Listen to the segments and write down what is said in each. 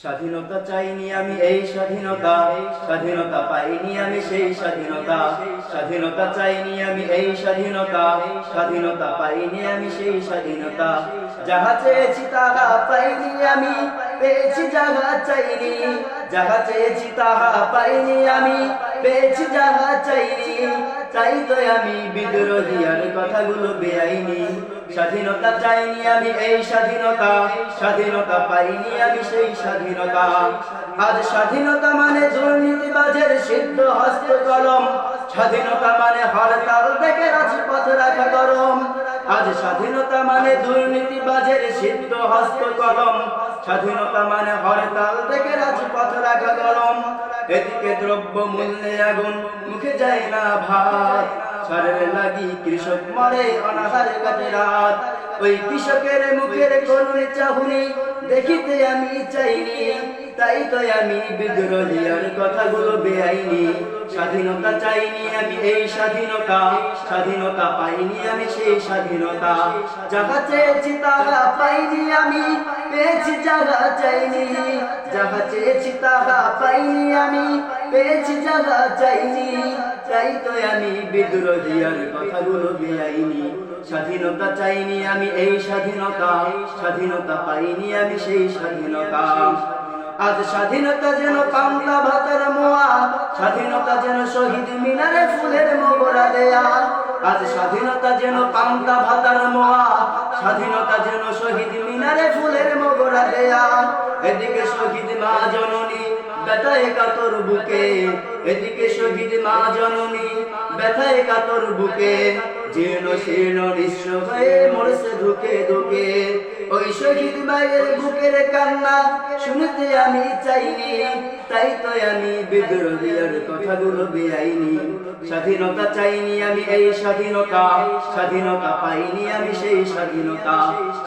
স্বাধীনতা চাইনি আমি এই স্বাধীনতা, স্বাধীনতা পাইনি আমি সেই স্বাধীনতা। স্বাধীনতা চাইনি আমি এই স্বাধীনতা, স্বাধীনতা পাইনি আমি সেই স্বাধীনতা। যাহা চেয়েছি তাহা পাইনি আমি, পেয়েছি যাহা চাইনি। যাহা চেয়েছি তাহা পাইনি আমি, পেয়েছি যাহা চাইনি। তাই তো আমি বিদ্রোহী আর কথাগুলো বেআইনি। স্বাধীনতা চাইনি আমি এই স্বাধীনতা, স্বাধীনতা পাইনি আমি সেই স্বাধীনতা। আজ স্বাধীনতা মানে দুর্নীতিবাজের সিদ্ধ হস্ত কলম, স্বাধীনতা মানে হরতাল থেকে রাজপথ রাখা গরম। আজ স্বাধীনতা মানে দুর্নীতিবাজের সিদ্ধ হস্ত কলম, স্বাধীনতা মানে হরতাল থেকে রাজপথ রাখা গরম। এদিকে দ্রব্য মূল্যে আগুন, মুখে যায় না ভাত, সারের লাগি কৃষক মরে অনাহারে কাটে রাত। ওই কৃষকের মুখের করুণ চাহুনি দেখিতে আমি চাইনি। তাই তো আমি বিদ্রোহী আর কথাগুলো বেআইনি। স্বাধীনতা চাইনি আমি এই স্বাধীনতা, স্বাধীনতা পাইনি আমি সেই স্বাধীনতা। যাহা চেয়েছি তাহা পাইনি আমি, পেয়েছি যাহা চাইনি। যাহা চেয়েছি তাহা পাইনি আমি, পেয়েছি যাহা চাইনি। তাই তো আমি বিদ্রোহী আর কথাগুলো বেআইনি। স্বাধীনতা চাইনি আমি এই স্বাধীনতা, স্বাধীনতা পাইনি আমি সেই স্বাধীনতা। আজ স্বাধীনতা যেন পান্তা ভাতের মোয়া, স্বাধীনতা যেন শহীদ মিনারে ফুলের মোগরা দেয়া। আজ স্বাধীনতা যেন পান্তা ভাতের মোয়া, স্বাধীনতা যেন শহীদ মিনারে ফুলের মোগরা দেয়া। এদিকে শহীদ মা জননী ব্যথায় কাতর বুকে, এদিকে শহীদ মা জননী ব্যথায় কাতর বুকে। জীর্ণ শীর্ণ নিঃস্ব হয়ে মরছে ধুকে ধুকে। ওই শহীদ মায়ের বুকের কান্না শুনতে আমি চাইনি। তাই তো আমি বিদ্রোহী আর কথাগুলো বেআইনি। স্বাধীনতা চাইনি আমি এই স্বাধীনতা, স্বাধীনতা পাইনি আমি সেই স্বাধীনতা।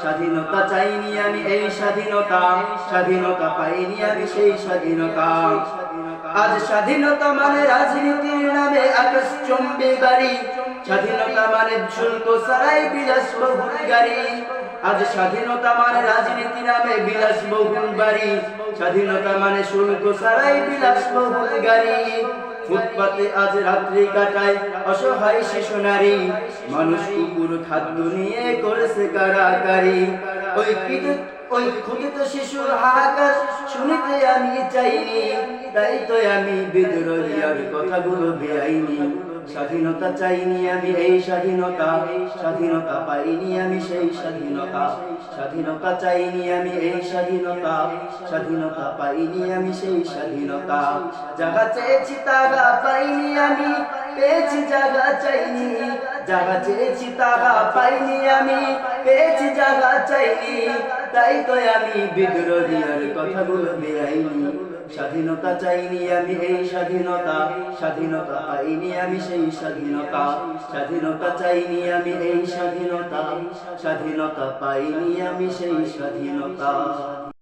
স্বাধীনতা চাইনি আমি এই স্বাধীনতা, স্বাধীনতা পাইনি আমি সেই স্বাধীনতা। আজ স্বাধীনতা মানে রাজনীতির নামে আকাশচুম্বী গাড়ি, স্বাধীনতা মানে শুল্ক ছাড়াই বিলাসবহুল গাড়ি। আজ স্বাধীনতা মানে রাজনীতি নামে বিলাসবহুল বাড়ি, স্বাধীনতা মানে শুল্ক ছাড়াই বিলাসবহুল গাড়ি। ফুটপাতে আজ রাত্রি কাটায় অসহায় শিশু নারী, মানুষ কুকুর খাদ্য নিয়ে করেছে কারাকারি। ওই ক্ষুদিত শিশুর হাহাকার শুনতে আমি চাইনি। তাই তো আমি বিদ্রোহী আর কথাগুলো বেআইনি। স্বাধীনতা চাইনি আমি এই স্বাধীনতা, স্বাধীনতা পাইনি আমি সেই স্বাধীনতা। স্বাধীনতা চাইনি আমি এই স্বাধীনতা, স্বাধীনতা পাইনি আমি সেই স্বাধীনতা। যাহা চেয়েছি তাহা পাইনি আমি, পেয়েছি যাহা চাইনি। যাহা চেয়েছি তাহা পাইনি আমি, পেয়েছি যাহা চাইনি। তাই তো আমি বিদ্রোহী আর কথাগুলো বেআইনি। স্বাধীনতা চাইনি আমি এই স্বাধীনতা, স্বাধীনতা পাইনি আমি সেই স্বাধীনতা। স্বাধীনতা চাইনি আমি এই স্বাধীনতা, স্বাধীনতা পাইনি আমি সেই স্বাধীনতা।